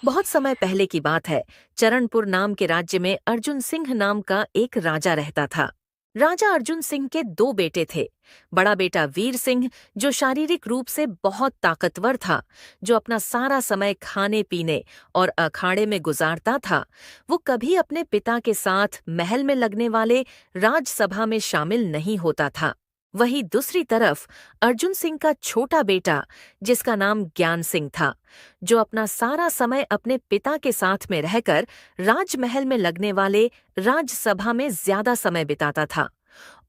बहुत समय पहले की बात है। चरणपुर नाम के राज्य में अर्जुन सिंह नाम का एक राजा रहता था। राजा अर्जुन सिंह के दो बेटे थे। बड़ा बेटा वीर सिंह, जो शारीरिक रूप से बहुत ताकतवर था, जो अपना सारा समय खाने पीने और अखाड़े में गुजारता था, वो कभी अपने पिता के साथ महल में लगने वाले राजसभा में शामिल नहीं होता था। वहीं दूसरी तरफ अर्जुन सिंह का छोटा बेटा, जिसका नाम ज्ञान सिंह था, जो अपना सारा समय अपने पिता के साथ में रहकर राजमहल में लगने वाले राजसभा में ज्यादा समय बिताता था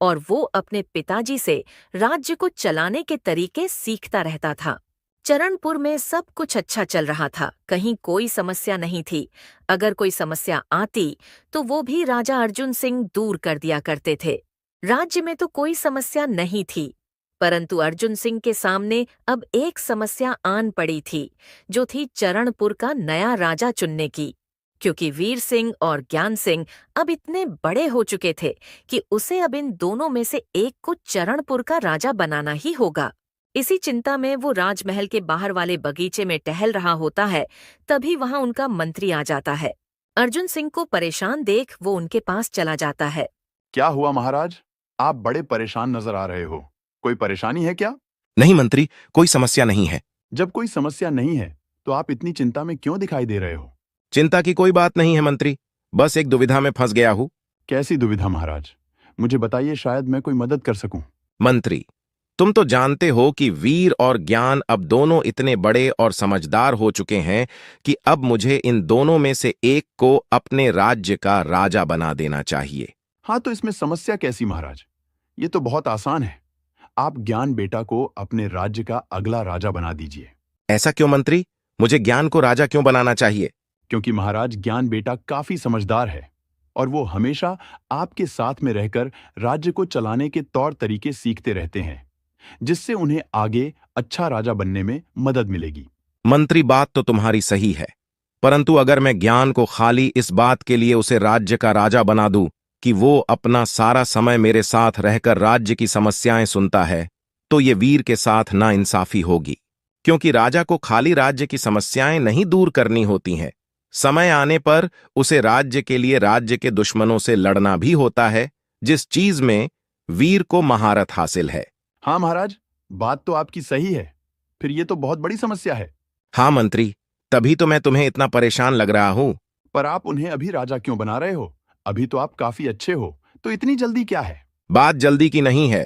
और वो अपने पिताजी से राज्य को चलाने के तरीके सीखता रहता था। चरणपुर में सब कुछ अच्छा चल रहा था, कहीं कोई समस्या नहीं थी। अगर कोई समस्या आती तो वो भी राजा अर्जुन सिंह दूर कर दिया करते थे। राज्य में तो कोई समस्या नहीं थी, परंतु अर्जुन सिंह के सामने अब एक समस्या आन पड़ी थी, जो थी चरणपुर का नया राजा चुनने की। क्योंकि वीर सिंह और ज्ञान सिंह अब इतने बड़े हो चुके थे कि उसे अब इन दोनों में से एक को चरणपुर का राजा बनाना ही होगा। इसी चिंता में वो राजमहल के बाहर वाले बगीचे में टहल रहा होता है। तभी वहां उनका मंत्री आ जाता है। अर्जुन सिंह को परेशान देख वो उनके पास चला जाता है। क्या हुआ महाराज? आप बड़े परेशान नजर आ रहे हो। कोई परेशानी है क्या? नहीं मंत्री, कोई समस्या नहीं है। जब कोई समस्या नहीं है तो आप इतनी चिंता में क्यों दिखाई दे रहे हो? चिंता की कोई बात नहीं है मंत्री, बस एक दुविधा में फंस गया हूँ। कैसी दुविधा महाराज? मुझे बताइए, शायद मैं कोई मदद कर सकूं। मंत्री, तुम तो जानते हो कि वीर और ज्ञान अब दोनों इतने बड़े और समझदार हो चुके हैं कि अब मुझे इन दोनों में से एक को अपने राज्य का राजा बना देना चाहिए। हाँ, तो इसमें समस्या कैसी महाराज? ये तो बहुत आसान है। आप ज्ञान बेटा को अपने राज्य का अगला राजा बना दीजिए। ऐसा क्यों मंत्री? मुझे ज्ञान को राजा क्यों बनाना चाहिए? क्योंकि महाराज, ज्ञान बेटा काफी समझदार है और वो हमेशा आपके साथ में रहकर राज्य को चलाने के तौर तरीके सीखते रहते हैं, जिससे उन्हें आगे अच्छा राजा बनने में मदद मिलेगी। मंत्री, बात तो तुम्हारी सही है, परंतु अगर मैं ज्ञान को खाली इस बात के लिए उसे राज्य का राजा बना दूं कि वो अपना सारा समय मेरे साथ रहकर राज्य की समस्याएं सुनता है, तो ये वीर के साथ नाइंसाफी होगी। क्योंकि राजा को खाली राज्य की समस्याएं नहीं दूर करनी होती हैं, समय आने पर उसे राज्य के लिए राज्य के दुश्मनों से लड़ना भी होता है, जिस चीज में वीर को महारत हासिल है। हाँ महाराज, बात तो आपकी सही है। फिर ये तो बहुत बड़ी समस्या है। हाँ मंत्री, तभी तो मैं तुम्हें इतना परेशान लग रहा हूं। पर आप उन्हें अभी राजा क्यों बना रहे हो? अभी तो आप काफी अच्छे हो, तो इतनी जल्दी क्या है? बात जल्दी की नहीं है,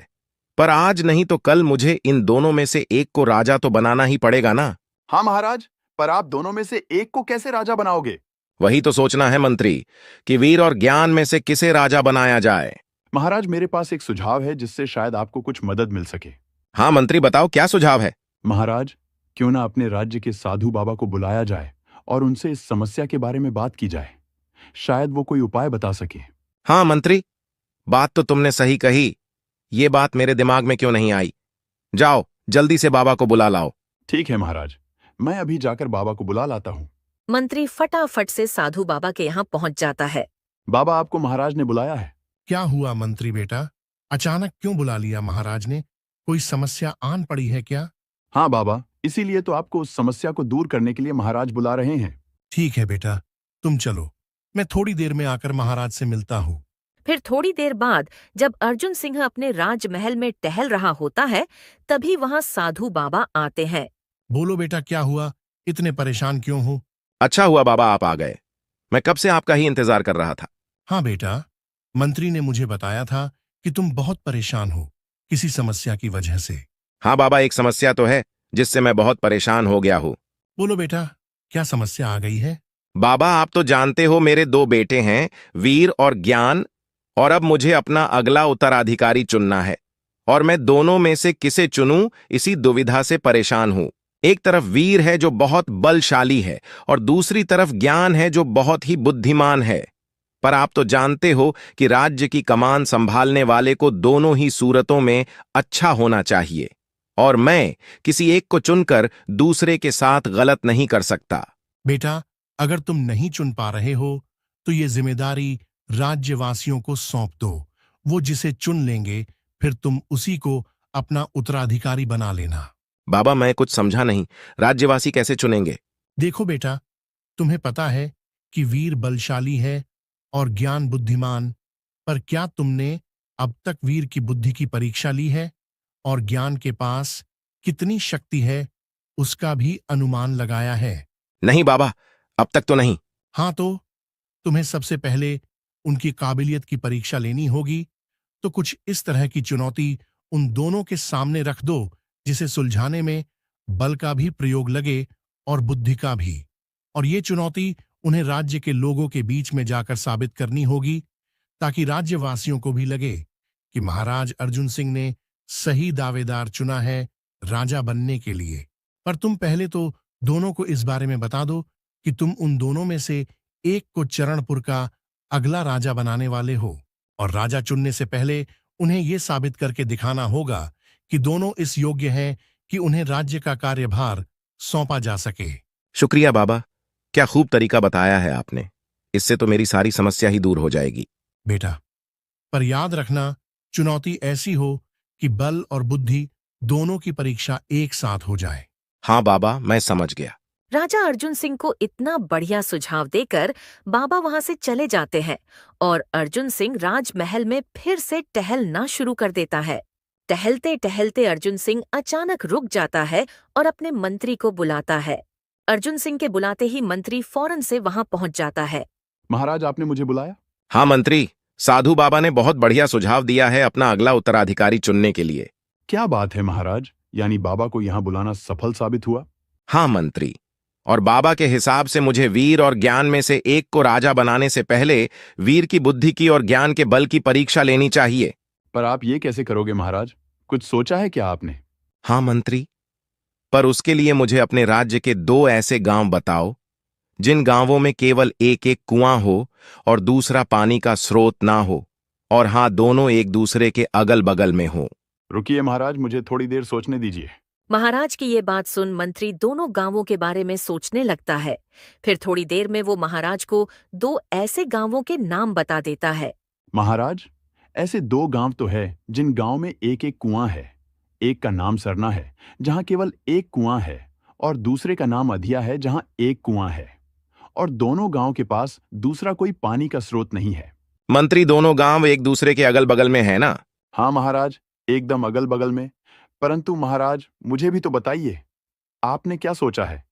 पर आज नहीं तो कल मुझे इन दोनों में से एक को राजा तो बनाना ही पड़ेगा ना। हाँ महाराज, पर आप दोनों में से एक को कैसे राजा बनाओगे? वही तो सोचना है मंत्री कि वीर और ज्ञान में से किसे राजा बनाया जाए। महाराज, मेरे पास एक सुझाव है जिससे शायद आपको कुछ मदद मिल सके। हाँ मंत्री, बताओ क्या सुझाव है। महाराज, क्यों ना अपने राज्य के साधु बाबा को बुलाया जाए और उनसे इस समस्या के बारे में बात की जाए। शायद वो कोई उपाय बता सके। हाँ मंत्री, बात तो तुमने सही कही, ये बात मेरे दिमाग में क्यों नहीं आई। जाओ जल्दी से बाबा को बुला लाओ। ठीक है महाराज, मैं अभी जाकर बाबा को बुला लाता हूँ। मंत्री फटाफट से साधु बाबा के यहाँ पहुंच जाता है। बाबा, आपको महाराज ने बुलाया है। क्या हुआ मंत्री बेटा? अचानक क्यों बुला लिया महाराज ने? कोई समस्या आन पड़ी है क्या? हाँ बाबा, इसीलिए तो आपको उस समस्या को दूर करने के लिए महाराज बुला रहे हैं। ठीक है बेटा, तुम चलो, मैं थोड़ी देर में आकर महाराज से मिलता हूँ। फिर थोड़ी देर बाद जब अर्जुन सिंह अपने राजमहल में टहल रहा होता है, तभी वहां साधु बाबा आते हैं। बोलो बेटा, क्या हुआ? इतने परेशान क्यों हो? अच्छा हुआ बाबा आप आ गए, मैं कब से आपका ही इंतजार कर रहा था। हाँ बेटा, मंत्री ने मुझे बताया था कि तुम बहुत परेशान हो किसी समस्या की वजह से। हाँ बाबा, एक समस्या तो है जिससे मैं बहुत परेशान हो गया हूँ। बोलो बेटा, क्या समस्या आ गई है? बाबा, आप तो जानते हो मेरे दो बेटे हैं, वीर और ज्ञान, और अब मुझे अपना अगला उत्तराधिकारी चुनना है और मैं दोनों में से किसे चुनूं इसी दुविधा से परेशान हूं। एक तरफ वीर है जो बहुत बलशाली है और दूसरी तरफ ज्ञान है जो बहुत ही बुद्धिमान है। पर आप तो जानते हो कि राज्य की कमान संभालने वाले को दोनों ही सूरतों में अच्छा होना चाहिए और मैं किसी एक को चुनकर दूसरे के साथ गलत नहीं कर सकता। बेटा, अगर तुम नहीं चुन पा रहे हो तो ये जिम्मेदारी राज्यवासियों को सौंप दो। वो जिसे चुन लेंगे फिर तुम उसी को अपना उत्तराधिकारी बना लेना। बाबा, मैं कुछ समझा नहीं, राज्यवासी कैसे चुनेंगे? देखो बेटा, तुम्हें पता है कि वीर बलशाली है और ज्ञान बुद्धिमान, पर क्या तुमने अब तक वीर की बुद्धि की परीक्षा ली है और ज्ञान के पास कितनी शक्ति है उसका भी अनुमान लगाया है? नहीं बाबा, अब तक तो नहीं। हाँ, तो तुम्हें सबसे पहले उनकी काबिलियत की परीक्षा लेनी होगी। तो कुछ इस तरह की चुनौती उन दोनों के सामने रख दो जिसे सुलझाने में बल का भी प्रयोग लगे और बुद्धि का भी। और ये चुनौती उन्हें राज्य के लोगों के बीच में जाकर साबित करनी होगी, ताकि राज्यवासियों को भी लगे कि महाराज अर्जुन सिंह ने सही दावेदार चुना है राजा बनने के लिए। पर तुम पहले तो दोनों को इस बारे में बता दो कि तुम उन दोनों में से एक को चरणपुर का अगला राजा बनाने वाले हो, और राजा चुनने से पहले उन्हें यह साबित करके दिखाना होगा कि दोनों इस योग्य हैं कि उन्हें राज्य का कार्यभार सौंपा जा सके। शुक्रिया बाबा, क्या खूब तरीका बताया है आपने। इससे तो मेरी सारी समस्या ही दूर हो जाएगी। बेटा, पर याद रखना, चुनौती ऐसी हो कि बल और बुद्धि दोनों की परीक्षा एक साथ हो जाए। हाँ बाबा, मैं समझ गया। राजा अर्जुन सिंह को इतना बढ़िया सुझाव देकर बाबा वहां से चले जाते हैं और अर्जुन सिंह राजमहल में फिर से टहलना शुरू कर देता है। टहलते टहलते अर्जुन सिंह अचानक रुक जाता है और अपने मंत्री को बुलाता है। अर्जुन सिंह के बुलाते ही मंत्री फौरन से वहां पहुंच जाता है। महाराज, आपने मुझे बुलाया? हाँ मंत्री, साधु बाबा ने बहुत बढ़िया सुझाव दिया है अपना अगला उत्तराधिकारी चुनने के लिए। क्या बात है महाराज, यानी बाबा को यहाँ बुलाना सफल साबित हुआ? हाँ मंत्री, और बाबा के हिसाब से मुझे वीर और ज्ञान में से एक को राजा बनाने से पहले वीर की बुद्धि की और ज्ञान के बल की परीक्षा लेनी चाहिए। पर आप ये कैसे करोगे महाराज? कुछ सोचा है क्या आपने? हाँ मंत्री, पर उसके लिए मुझे अपने राज्य के 2 ऐसे गांव बताओ जिन गांवों में केवल एक एक कुआं हो और दूसरा पानी का स्रोत ना हो, और हाँ, दोनों एक दूसरे के अगल बगल में हो। रुकिए महाराज, मुझे थोड़ी देर सोचने दीजिए। महाराज की ये बात सुन मंत्री दोनों गांवों के बारे में सोचने लगता है। फिर थोड़ी देर में वो महाराज को 2 ऐसे गांवों के नाम बता देता है। महाराज, ऐसे 2 गांव तो है जिन गांव में एक एक कुआं है। एक का नाम सरना है, जहां केवल एक कुआं है, और दूसरे का नाम अधिया है, जहां एक कुआं है, और दोनों गांव के पास दूसरा कोई पानी का स्रोत नहीं है। मंत्री, दोनों गांव एक दूसरे के अगल बगल में है ना? हाँ महाराज, एकदम अगल बगल में। परंतु महाराज, मुझे भी तो बताइए, आपने क्या सोचा है?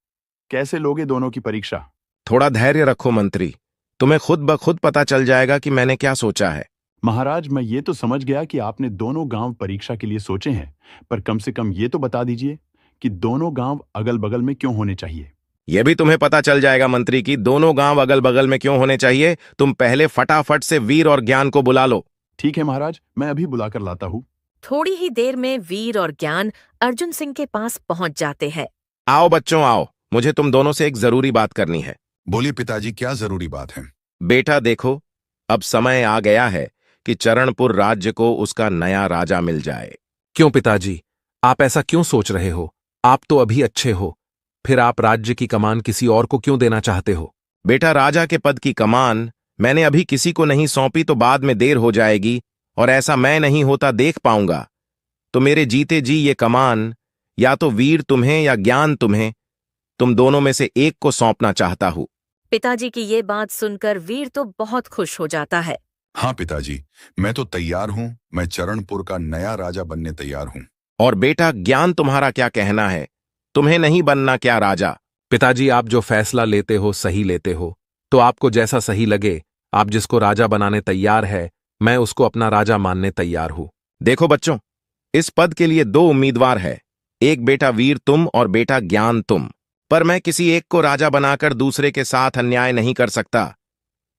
कैसे लोगे दोनों की परीक्षा? थोड़ा धैर्य रखो मंत्री, तुम्हें खुद ब खुद पता चल जाएगा कि मैंने क्या सोचा है। महाराज, मैं ये तो समझ गया कि आपने दोनों गांव परीक्षा के लिए सोचे हैं, पर कम से कम ये तो बता दीजिए कि दोनों गांव अगल बगल में क्यों होने चाहिए? यह भी तुम्हें पता चल जाएगा मंत्री कि दोनों गांव अगल बगल में क्यों होने चाहिए। तुम पहले फटाफट से वीर और ज्ञान को बुला लो। ठीक है महाराज, मैं अभी बुलाकर लाता हूँ। थोड़ी ही देर में वीर और ज्ञान अर्जुन सिंह के पास पहुंच जाते हैं। आओ बच्चों आओ, मुझे तुम दोनों से एक जरूरी बात करनी है। बोलिए पिताजी, क्या जरूरी बात है? बेटा देखो, अब समय आ गया है कि चरणपुर राज्य को उसका नया राजा मिल जाए। क्यों पिताजी, आप ऐसा क्यों सोच रहे हो? आप तो अभी अच्छे हो, फिर आप राज्य की कमान किसी और को क्यों देना चाहते हो? बेटा, राजा के पद की कमान मैंने अभी किसी को नहीं सौंपी तो बाद में देर हो जाएगी, और ऐसा मैं नहीं होता देख पाऊंगा। तो मेरे जीते जी ये कमान या तो वीर तुम्हें या ज्ञान तुम्हें, तुम दोनों में से एक को सौंपना चाहता हूं। पिताजी की ये बात सुनकर वीर तो बहुत खुश हो जाता है। हाँ पिताजी, मैं तो तैयार हूँ। मैं चरणपुर का नया राजा बनने तैयार हूँ। और बेटा ज्ञान, तुम्हारा क्या कहना है? तुम्हें नहीं बनना क्या राजा? पिताजी, आप जो फैसला लेते हो सही लेते हो, तो आपको जैसा सही लगे, आप जिसको राजा बनाने तैयार है, मैं उसको अपना राजा मानने तैयार हूं। देखो बच्चों, इस पद के लिए 2 उम्मीदवार है, एक बेटा वीर तुम और बेटा ज्ञान तुम। पर मैं किसी एक को राजा बनाकर दूसरे के साथ अन्याय नहीं कर सकता,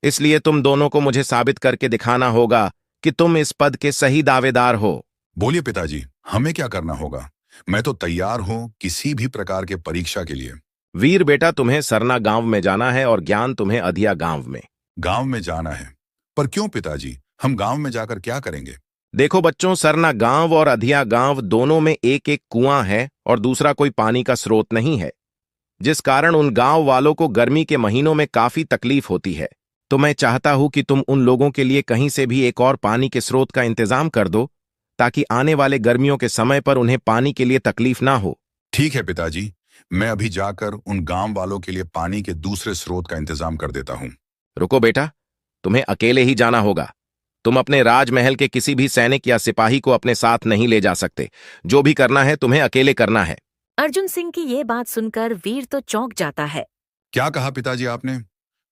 इसलिए तुम दोनों को मुझे साबित करके दिखाना होगा कि तुम इस पद के सही दावेदार हो। बोलिए पिताजी, हमें क्या करना होगा? मैं तो तैयार हूँ किसी भी प्रकार के परीक्षा के लिए। वीर बेटा, तुम्हें सरना गांव में जाना है और ज्ञान तुम्हें अधिया गांव में। गांव में जाना है? पर क्यों पिताजी, हम गांव में जाकर क्या करेंगे? देखो बच्चों, सरना गांव और अधिया गांव दोनों में एक एक कुआं है और दूसरा कोई पानी का स्रोत नहीं है, जिस कारण उन गांव वालों को गर्मी के महीनों में काफी तकलीफ होती है। तो मैं चाहता हूं कि तुम उन लोगों के लिए कहीं से भी एक और पानी के स्रोत का इंतजाम कर दो, ताकि आने वाले गर्मियों के समय पर उन्हें पानी के लिए तकलीफ ना हो। ठीक है पिताजी, मैं अभी जाकर उन गांव वालों के लिए पानी के दूसरे स्रोत का इंतजाम कर देता हूं। रुको बेटा, तुम्हें अकेले ही जाना होगा। तुम अपने राजमहल के किसी भी सैनिक या सिपाही को अपने साथ नहीं ले जा सकते। जो भी करना है तुम्हें अकेले करना है। अर्जुन सिंह की ये बात सुनकर वीर तो चौंक जाता है। क्या कहा पिताजी आपने?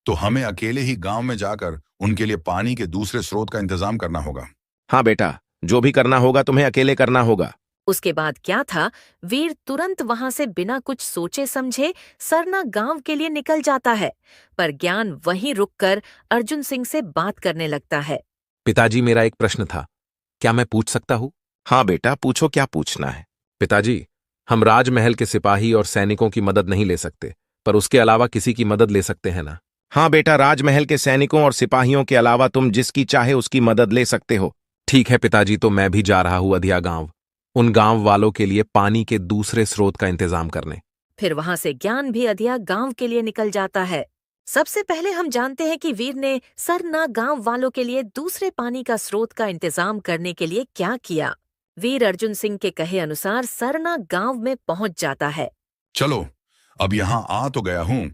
तो हमें अकेले ही गांव में जाकर उनके लिए पानी के दूसरे स्रोत का इंतजाम करना होगा। हाँ बेटा, जो भी करना होगा तुम्हें अकेले करना होगा। उसके बाद क्या था, वीर तुरंत वहां से बिना कुछ सोचे समझे सरना गांव के लिए निकल जाता है। पर ज्ञान वहीं रुककर अर्जुन सिंह से बात करने लगता है। पिताजी, मेरा एक प्रश्न था, क्या मैं पूछ सकता हूँ? हाँ बेटा, पूछो, क्या पूछना है। पिताजी, हम राजमहल के सिपाही और सैनिकों की मदद नहीं ले सकते, पर उसके अलावा किसी की मदद ले सकते हैं ना? हाँ बेटा, राजमहल के सैनिकों और सिपाहियों के अलावा तुम जिसकी चाहे उसकी मदद ले सकते हो। ठीक है पिताजी, तो मैं भी जा रहा हूँ अधिया गांव, उन गांव वालों के लिए पानी के दूसरे स्रोत का इंतजाम करने। फिर वहां से ज्ञान भी अधिया गांव के लिए निकल जाता है। सबसे पहले हम जानते हैं कि वीर ने सरना गांव वालों के लिए दूसरे पानी का स्रोत का इंतजाम करने के लिए क्या किया। वीर अर्जुन सिंह के कहे अनुसार सरना गांव में पहुंच जाता है। चलो, अब यहां आ तो गया हूं,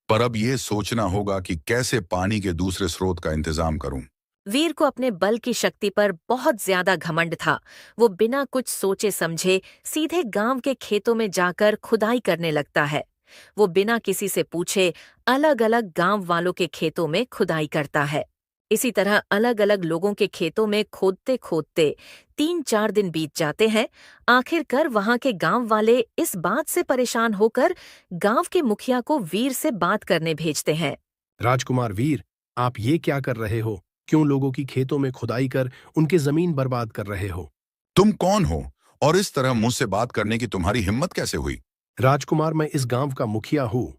पर अब यह सोचना होगा कि कैसे पानी के दूसरे स्रोत का इंतजाम करूं। वीर को अपने बल की शक्ति पर बहुत ज्यादा घमंड था। वो बिना कुछ सोचे समझे सीधे गांव के खेतों में जाकर खुदाई करने लगता है। वो बिना किसी से पूछे अलग अलग गांव वालों के खेतों में खुदाई करता है। इसी तरह अलग अलग लोगों के खेतों में खोदते खोदते 3-4 दिन बीत जाते हैं। आखिरकार वहां के गांव वाले इस बात से परेशान होकर गांव के मुखिया को वीर से बात करने भेजते हैं। राजकुमार वीर, आप ये क्या कर रहे हो? क्यों लोगों की खेतों में खुदाई कर उनकी जमीन बर्बाद कर रहे हो? तुम कौन हो और इस तरह मुझसे बात करने की तुम्हारी हिम्मत कैसे हुई? राजकुमार, मैं इस गांव का मुखिया हूँ,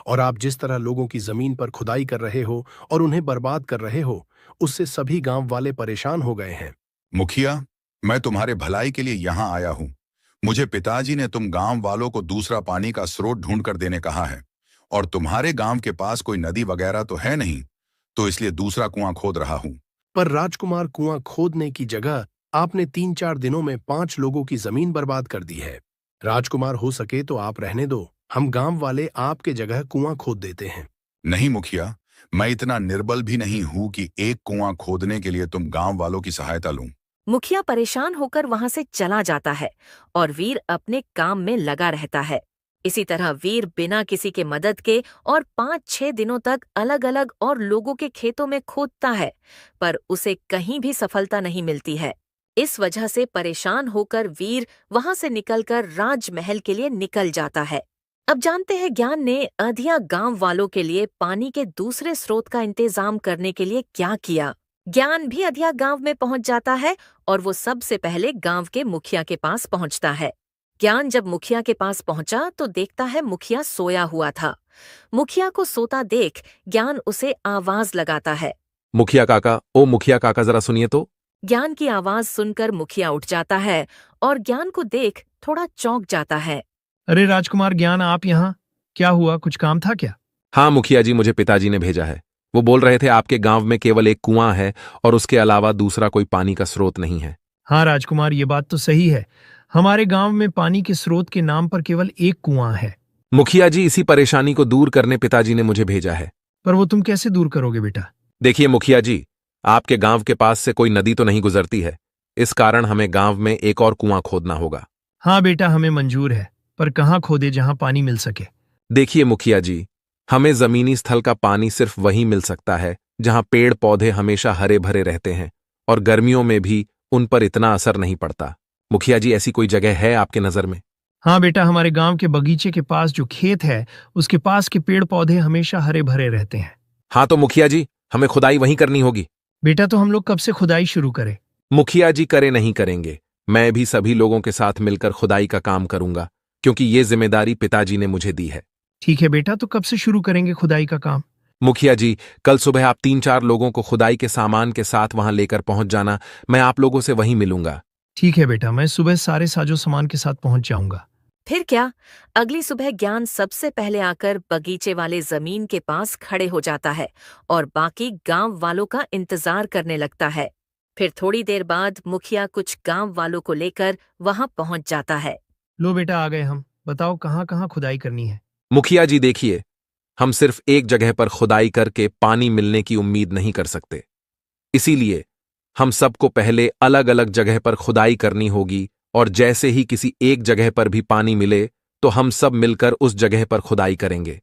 और आप जिस तरह लोगों की जमीन पर खुदाई कर रहे हो और उन्हें बर्बाद कर रहे हो, उससे सभी गांव वाले परेशान हो गए हैं। मुखिया, मैं तुम्हारे भलाई के लिए यहाँ आया हूँ। मुझे पिताजी ने तुम गांव वालों को दूसरा पानी का स्रोत ढूंढ कर देने कहा है, और तुम्हारे गांव के पास कोई नदी वगैरह तो है नहीं, तो इसलिए दूसरा कुआं खोद रहा हूँ। पर राजकुमार, कुआं खोदने की जगह आपने 3-4 दिनों में 5 लोगों की जमीन बर्बाद कर दी है। राजकुमार, हो सके तो आप रहने दो, हम गांव वाले आपके जगह कुआं खोद देते हैं। नहीं मुखिया, मैं इतना निर्बल भी नहीं हूं कि एक कुआं खोदने के लिए तुम गांव वालों की सहायता लूं। मुखिया परेशान होकर वहां से चला जाता है और वीर अपने काम में लगा रहता है। इसी तरह वीर बिना किसी के मदद के और 5-6 दिनों तक अलग अलग और लोगों के खेतों में खोदता है, पर उसे कहीं भी सफलता नहीं मिलती है। इस वजह से परेशान होकर वीर वहां से निकलकर राजमहल के लिए निकल जाता है। अब जानते हैं ज्ञान ने अधिया गांव वालों के लिए पानी के दूसरे स्रोत का इंतजाम करने के लिए क्या किया। ज्ञान भी अधिया गांव में पहुंच जाता है और वो सबसे पहले गांव के मुखिया के पास पहुंचता है। ज्ञान जब मुखिया के पास पहुंचा तो देखता है मुखिया सोया हुआ था। मुखिया को सोता देख ज्ञान उसे आवाज लगाता है। मुखिया काका, ओ मुखिया काका, जरा सुनिए तो। ज्ञान की आवाज सुनकर मुखिया उठ जाता है और ज्ञान को देख थोड़ा चौंक जाता है। अरे राजकुमार ज्ञान, आप यहाँ? क्या हुआ, कुछ काम था क्या? हाँ मुखिया जी, मुझे पिताजी ने भेजा है। वो बोल रहे थे आपके गांव में केवल एक कुआं है और उसके अलावा दूसरा कोई पानी का स्रोत नहीं है। हाँ राजकुमार, ये बात तो सही है। हमारे गांव में पानी के स्रोत के नाम पर केवल एक कुआं है। मुखिया जी, इसी परेशानी को दूर करने पिताजी ने मुझे भेजा है। पर वो तुम कैसे दूर करोगे बेटा? देखिए मुखिया जी, आपके गांव के पास से कोई नदी तो नहीं गुजरती है, इस कारण हमें गांव में एक और कुआं खोदना होगा। हाँ बेटा, हमें मंजूर है, पर कहाँ खोदे जहां पानी मिल सके? देखिए मुखिया जी, हमें जमीनी स्थल का पानी सिर्फ वहीं मिल सकता है जहां पेड़ पौधे हमेशा हरे भरे रहते हैं और गर्मियों में भी उन पर इतना असर नहीं पड़ता। मुखिया जी, ऐसी कोई जगह है आपके नजर में? हाँ बेटा, हमारे गांव के बगीचे के पास जो खेत है उसके पास के पेड़ पौधे हमेशा हरे भरे रहते हैं। हाँ तो मुखिया जी, हमें खुदाई वहीं करनी होगी। बेटा, तो हम लोग कब से खुदाई शुरू करें? मुखिया जी, करे नहीं करेंगे, मैं भी सभी लोगों के साथ मिलकर खुदाई का काम करूंगा, क्योंकि ये जिम्मेदारी पिताजी ने मुझे दी है। ठीक है बेटा, तो कब से शुरू करेंगे खुदाई का काम? मुखिया जी, कल सुबह आप 3-4 लोगों को खुदाई के सामान के साथ वहां लेकर पहुंच जाना, मैं आप लोगों से वहीं मिलूंगा। ठीक है बेटा, मैं सुबह सारे साजो सामान के साथ पहुंच जाऊंगा। फिर क्या, अगली सुबह ज्ञान सबसे पहले आकर बगीचे वाले जमीन के पास खड़े हो जाता है और बाकी गांव वालों का इंतजार करने लगता है। फिर थोड़ी देर बाद मुखिया कुछ गांव वालों को लेकर वहां पहुंच जाता है। लो बेटा, आ गए हम। बताओ कहाँ कहाँ खुदाई करनी है। मुखिया जी देखिए, हम सिर्फ एक जगह पर खुदाई करके पानी मिलने की उम्मीद नहीं कर सकते। इसीलिए हम सबको पहले अलग अलग जगह पर खुदाई करनी होगी, और जैसे ही किसी एक जगह पर भी पानी मिले तो हम सब मिलकर उस जगह पर खुदाई करेंगे।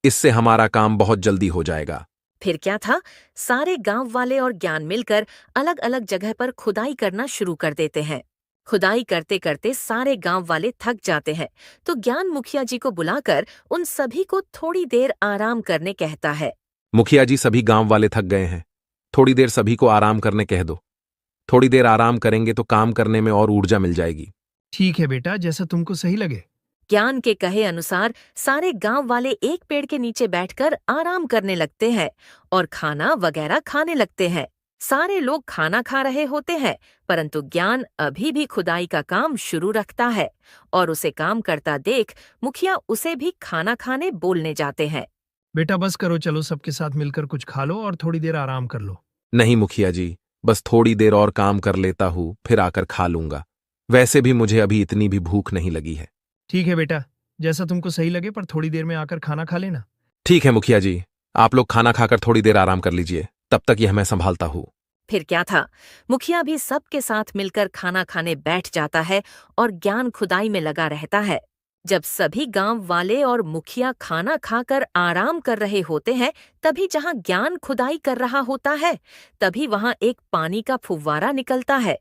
इससे हमारा काम बहुत जल्दी हो जाएगा। फिर क्या था, सारे गांव वाले और ज्ञान मिलकर अलग अलग जगह पर खुदाई करना शुरू कर देते हैं। खुदाई करते करते सारे गांव वाले थक जाते हैं, तो ज्ञान मुखिया जी को बुलाकर उन सभी को थोड़ी देर आराम करने कहता है। मुखिया जी, सभी गांव वाले थक गए हैं, थोड़ी देर सभी को आराम करने कह दो। थोड़ी देर आराम करेंगे तो काम करने में और ऊर्जा मिल जाएगी। ठीक है बेटा, जैसा तुमको सही लगे। ज्ञान के कहे अनुसार सारे गांव वाले एक पेड़ के नीचे बैठकर आराम करने लगते हैं और खाना वगैरह खाने लगते हैं। सारे लोग खाना खा रहे होते हैं, परंतु ज्ञान अभी भी खुदाई का काम शुरू रखता है और उसे काम करता देख मुखिया उसे भी खाना खाने बोलने जाते हैं। बेटा बस करो, चलो सबके साथ मिलकर कुछ खा लो और थोड़ी देर आराम कर लो। नहीं मुखिया जी, बस थोड़ी देर और काम कर लेता हूं, फिर आकर खा लूंगा। वैसे भी मुझे अभी इतनी भी भूख नहीं लगी है। ठीक है बेटा, जैसा तुमको सही लगे, पर थोड़ी देर में आकर खाना खा लेना। ठीक है मुखिया जी, आप लोग खाना खाकर थोड़ी देर आराम कर लीजिए, तब तक यह मैं संभालता हूं। फिर क्या था, मुखिया भी सबके साथ मिलकर खाना खाने बैठ जाता है और ज्ञान खुदाई में लगा रहता है। जब सभी गांव वाले और मुखिया खाना खाकर आराम कर रहे होते हैं, तभी जहां ज्ञान खुदाई कर रहा होता है, तभी वहां एक पानी का फुव्वारा निकलता है,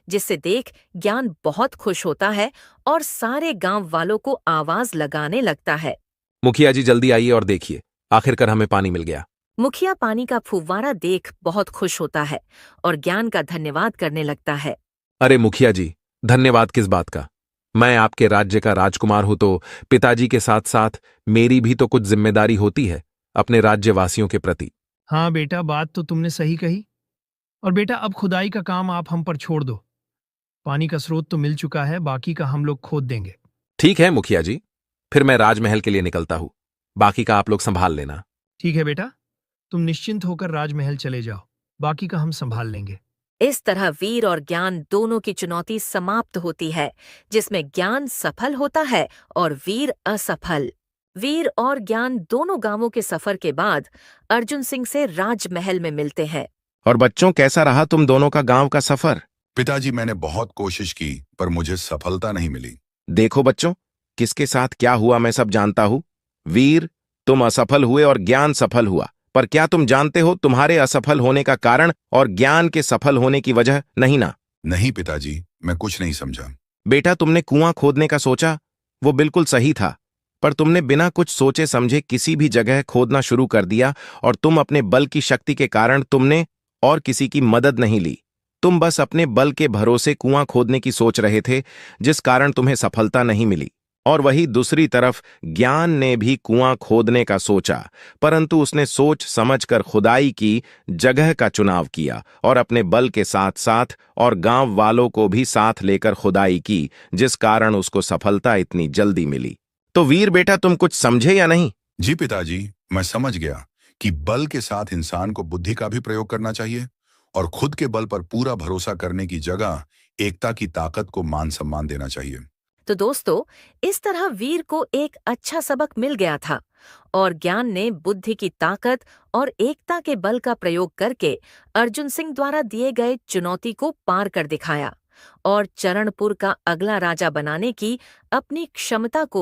जिससे देख ज्ञान बहुत खुश होता है और सारे गांव वालों को आवाज लगाने लगता है। मुखिया जी जल्दी आइए और देखिए, आखिरकार हमें पानी मिल गया। मुखिया पानी का फुव्वारा देख बहुत खुश होता है और ज्ञान का धन्यवाद करने लगता है। अरे मुखिया जी, धन्यवाद किस बात का? मैं आपके राज्य का राजकुमार हूं, तो पिताजी के साथ साथ मेरी भी तो कुछ जिम्मेदारी होती है अपने राज्यवासियों के प्रति। हाँ बेटा, बात तो तुमने सही कही। और बेटा अब खुदाई का काम आप हम पर छोड़ दो। पानी का स्रोत तो मिल चुका है, बाकी का हम लोग खोद देंगे। ठीक है मुखिया जी, फिर मैं राजमहल के लिए निकलता हूं, बाकी का आप लोग संभाल लेना। ठीक है बेटा, तुम निश्चिंत होकर राजमहल चले जाओ, बाकी का हम संभाल लेंगे। इस तरह वीर और ज्ञान दोनों की चुनौती समाप्त होती है, जिसमें ज्ञान सफल होता है और वीर असफल। वीर और ज्ञान दोनों गांवों के सफर के बाद अर्जुन सिंह से राजमहल में मिलते हैं। और बच्चों, कैसा रहा तुम दोनों का गांव का सफर? पिताजी, मैंने बहुत कोशिश की पर मुझे सफलता नहीं मिली। देखो बच्चों, किसके साथ क्या हुआ मैं सब जानता हूं। वीर, तुम असफल हुए और ज्ञान सफल हुआ, पर क्या तुम जानते हो तुम्हारे असफल होने का कारण और ज्ञान के सफल होने की वजह? नहीं ना? नहीं पिताजी, मैं कुछ नहीं समझा। बेटा, तुमने कुआं खोदने का सोचा, वो बिल्कुल सही था, पर तुमने बिना कुछ सोचे समझे किसी भी जगह खोदना शुरू कर दिया, और तुम अपने बल की शक्ति के कारण तुमने और किसी की मदद नहीं ली। तुम बस अपने बल के भरोसे कुआं खोदने की सोच रहे थे, जिस कारण तुम्हें सफलता नहीं मिली। और वही दूसरी तरफ ज्ञान ने भी कुआं खोदने का सोचा, परंतु उसने सोच समझकर खुदाई की जगह का चुनाव किया और अपने बल के साथ साथ और गांव वालों को भी साथ लेकर खुदाई की, जिस कारण उसको सफलता इतनी जल्दी मिली। तो वीर बेटा, तुम कुछ समझे या नहीं? जी पिताजी, मैं समझ गया कि बल के साथ इंसान को बुद्धि का भी प्रयोग करना चाहिए और खुद के बल पर पूरा भरोसा करने की जगह एकता की ताकत को मान सम्मान देना चाहिए। तो दोस्तों, इस तरह वीर को एक अच्छा सबक मिल गया था और ज्ञान ने बुद्धि की ताकत और एकता के बल का प्रयोग करके अर्जुन सिंह द्वारा दिए गए चुनौती को पार कर दिखाया और चरणपुर का अगला राजा बनाने की अपनी क्षमता को